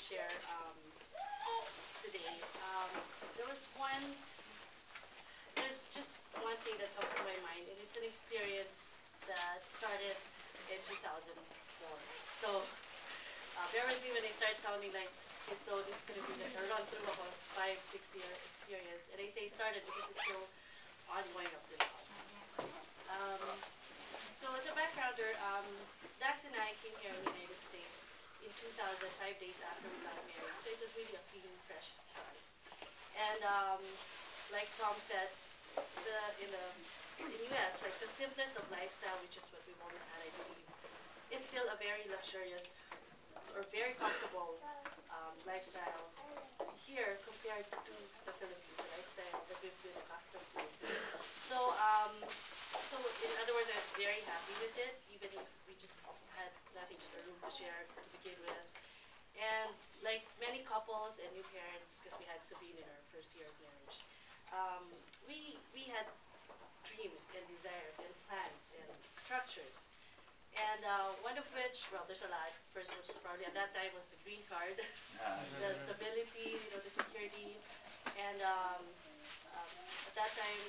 share today. There was there's just one thing that comes to my mind, and it's an experience that started in 2004. So bear with me when I start sounding like schizo. This is going to be like a run through of a 5-6 year experience. And I say started because it's still ongoing up to now. So as a backgrounder, Dax and I came here in the United States in 2000, 5 days after we got married. So it was really a clean, fresh start. And like Tom said, in the US, like the simplest of lifestyle, which is what we've always had, I believe, is still a very luxurious or very comfortable lifestyle here compared to the Philippines, the lifestyle that we've been accustomed to. So, so in other words, I was very happy with it, even if we just had nothing, just a room to share to begin with. And like many couples and new parents, because we had Sabine in our first year of marriage, we had dreams and desires and plans and structures. And one of which, well, there's a lot. First, which is probably at that time was the green card, the stability, the security, and at that time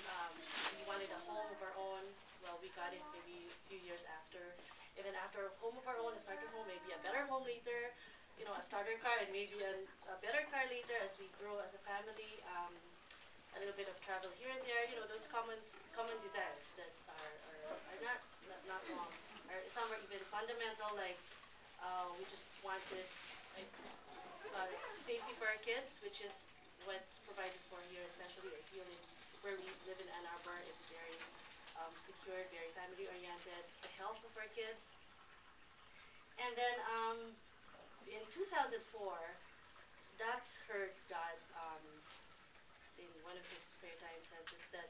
we wanted a home of our own. Well, we got it maybe a few years after, and then after a home of our own, a starter home, maybe a better home later, a starter car, and maybe a better car later as we grow as a family. A little bit of travel here and there, those common desires that are not wrong. Or some are even fundamental, like we just wanted safety for our kids, which is what's provided for here, especially I feel where we live in Ann Arbor. It's very secure, very family-oriented, the health of our kids. And then in 2004, Dax heard God in one of his prayer time senses that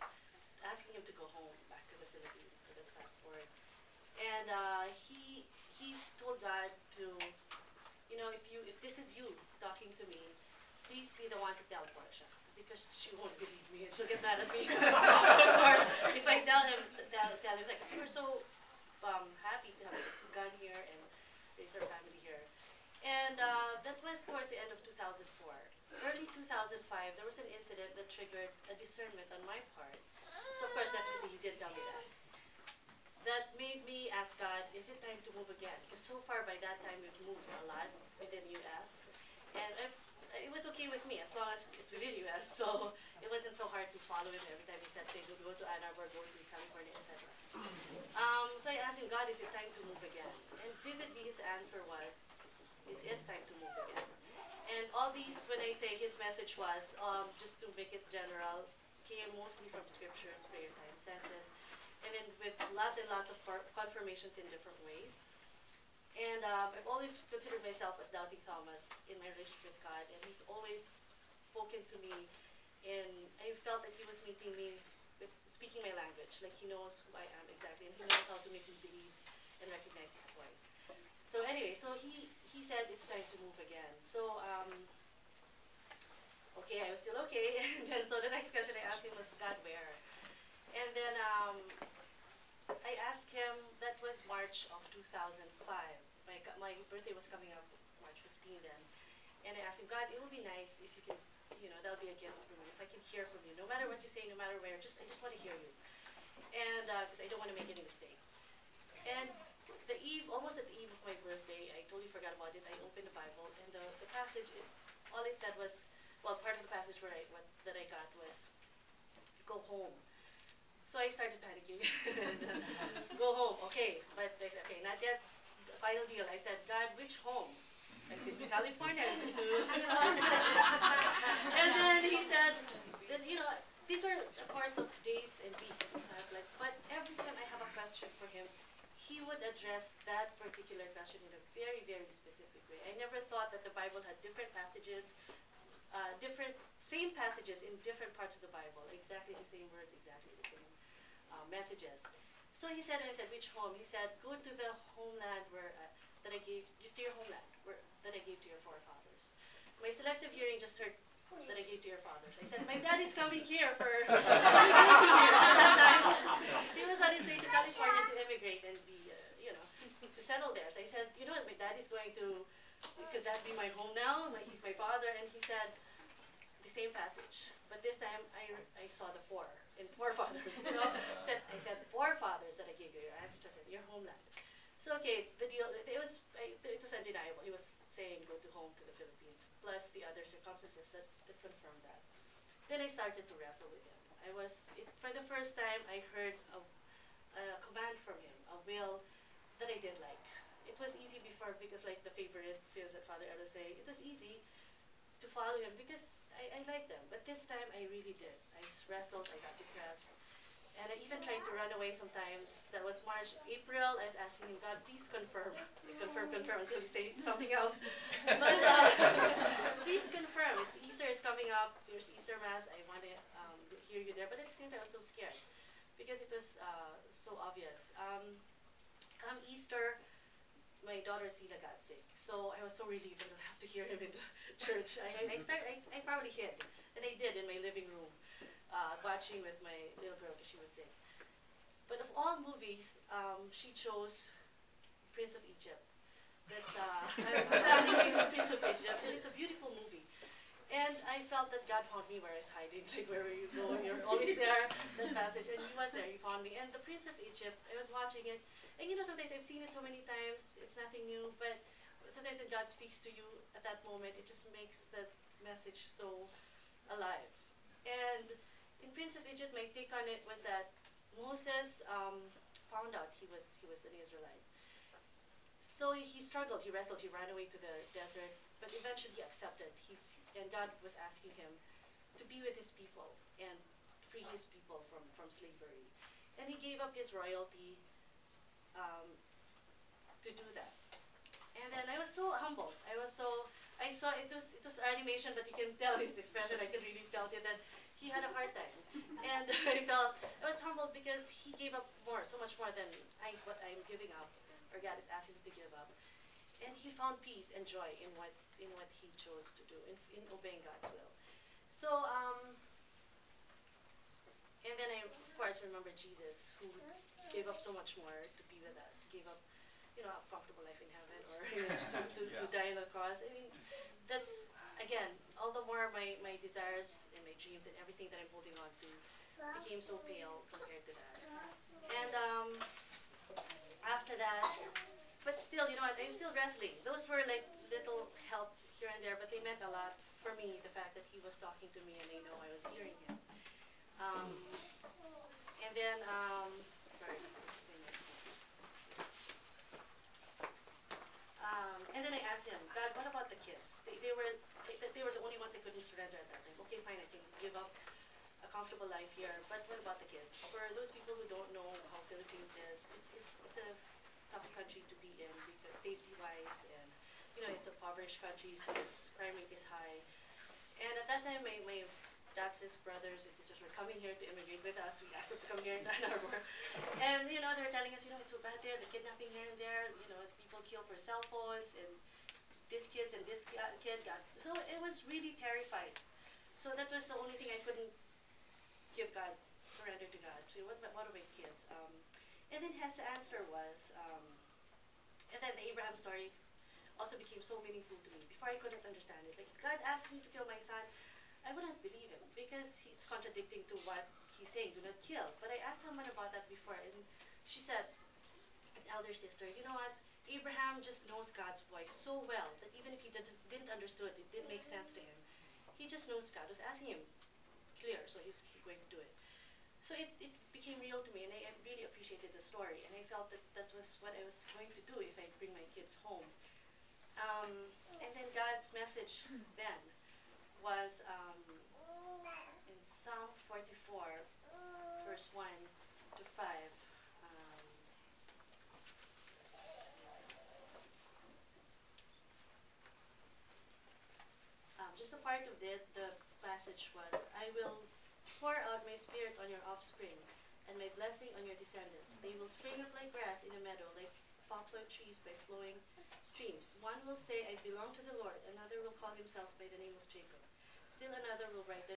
asking him to go home back to the Philippines. So let's fast forward. And he told God to, if this is you talking to me, please be the one to tell Portia, because she won't believe me and she'll get mad at me. Or if I tell him like, because we were so happy to have gone here and raise our family here. And that was towards the end of 2004. Early 2005, there was an incident that triggered a discernment on my part. So of course, definitely he did tell me that. That made me ask God, is it time to move again? Because so far by that time we've moved a lot within US. And it was okay with me as long as it's within US. So it wasn't so hard to follow him every time he said, okay, we'll go to Ann Arbor, go to California, etc. So I asked him, God, is it time to move again? And vividly his answer was, it is time to move again. And all these, when I say his message was, just to make it general, came mostly from scriptures, prayer time, senses, and then with lots and lots of confirmations in different ways. And I've always considered myself as doubting Thomas in my relationship with God, and he's always spoken to me I felt that he was meeting me with speaking my language, like he knows who I am exactly, and he knows how to make me believe and recognize his voice. So anyway, so he said it's time to move again. So okay, I was still okay. And then, so the next question I asked him was, God, where? And then I asked him, that was March of 2005. My birthday was coming up March 15 then. And I asked him, God, it would be nice if you can, that'll be a gift for me, if I can hear from you. No matter what you say, no matter where, I just want to hear you. And because I don't want to make any mistake. And almost at the eve of my birthday, I totally forgot about it. I opened the Bible, and the passage, all it said was, well, part of the passage that I got was, go home. So I started panicking. Go home, okay. But I said, okay, not yet. The final deal. I said, God, which home? I've been to California. I've been to, And then he said, that, these are a course of days and weeks and stuff like. But every time I have a question for him, he would address that particular question in a very, very specific way. I never thought that the Bible had different passages, same passages in different parts of the Bible, exactly the same words, exactly the same messages. So he said, and I said, which home? He said, go to the homeland that I gave to your homeland, that I gave to your forefathers. My selective hearing just heard that I gave to your fathers. I said, my dad is coming here for at that time. He was on his way to California to immigrate and be, to settle there. So I said, my dad is going to could that be my home now? He's my father. And he said the same passage. But this time I saw the four, in forefathers, you know. I said, forefathers that I gave you, your ancestors, your homeland. So okay, the deal, it was undeniable. He was saying go to home to the Philippines, plus the other circumstances that confirmed that. Then I started to wrestle with him. For the first time, I heard a command from him, a will that I did like. It was easy before because like the favorite sins that Father Ella say, it was easy to follow him because I liked them. But this time I really did. I wrestled, I got depressed. And I even tried to run away sometimes. That was March. April, I was asking him, God, please confirm. Confirm until you say something else. But please confirm. Easter is coming up. There's Easter Mass. I want to hear you there. But at the same time, I was so scared because it was so obvious. Come Easter, my daughter Sila got sick. So I was so relieved I don't have to hear him in the church. I probably hid. And I did in my living room, watching with my little girl because she was sick. But of all movies, she chose Prince of Egypt. That's Prince of Egypt, and it's a beautiful movie. And I felt that God found me where I was hiding, like wherever you go, you're always there, that passage, and he was there, he found me. And the Prince of Egypt, I was watching it, and you know, sometimes I've seen it so many times, it's nothing new, but sometimes when God speaks to you at that moment, it just makes the message so alive. And in Prince of Egypt, my take on it was that Moses found out he was an Israelite. So he struggled, he wrestled, he ran away to the desert, but eventually he accepted. And God was asking him to be with his people and free his people from slavery. And he gave up his royalty to do that. And then I was so humbled. I saw it was animation, but you can tell his expression. I could really felt it that he had a hard time. And I was humbled because he gave up more, so much more than what I'm giving up, or God is asking me to give up. And he found peace and joy in what he chose to do, in obeying God's will. So, and then I, of course, remember Jesus, who gave up so much more to be with us. Gave up, you know, a comfortable life in heaven, or to die on the cross. I mean, that's, again, all the more my desires and my dreams and everything that I'm holding on to became so pale compared to that. And after that, but still, you know what, I was still wrestling. Those were like little help here and there, but they meant a lot for me, the fact that he was talking to me and I know I was hearing him. And then, sorry. And then I asked him, God, what about the kids? They were the only ones I couldn't surrender at that time. Okay, fine, I can give up a comfortable life here, but what about the kids? For those people who don't know how Philippines is, it's a tough country to be in because safety-wise, and you know, it's a impoverished country, so crime rate is high. And at that time, my Dax's brothers and sisters were coming here to immigrate with us. We asked them to come here in Ann Arbor. And you know, they were telling us, you know, it's so bad there, the kidnapping here and there, you know, people kill for cell phones, and this kid got, so it was really terrified. So that was the only thing I couldn't give God, surrender to God. So what are my kids? And then his answer was, and then the Abraham story also became so meaningful to me. Before I couldn't understand it. Like if God asked me to kill my son, I wouldn't believe him because it's contradicting to what he's saying, do not kill. But I asked someone about that before, and she said, an elder sister, you know what? Abraham just knows God's voice so well that even if he didn't understand it didn't make sense to him. He just knows God was asking him clear, so he's going to do it. So it became real to me, and I really appreciated the story, and I felt that that was what I was going to do if I bring my kids home. And then God's message then was in Psalm 44, verse 1 to 5. Just a part of it, the passage was, I will pour out my spirit on your offspring, and my blessing on your descendants. They will spring up like grass in a meadow, like poplar trees by flowing streams. One will say, I belong to the Lord. Another will call himself by the name of Jacob. Still another will write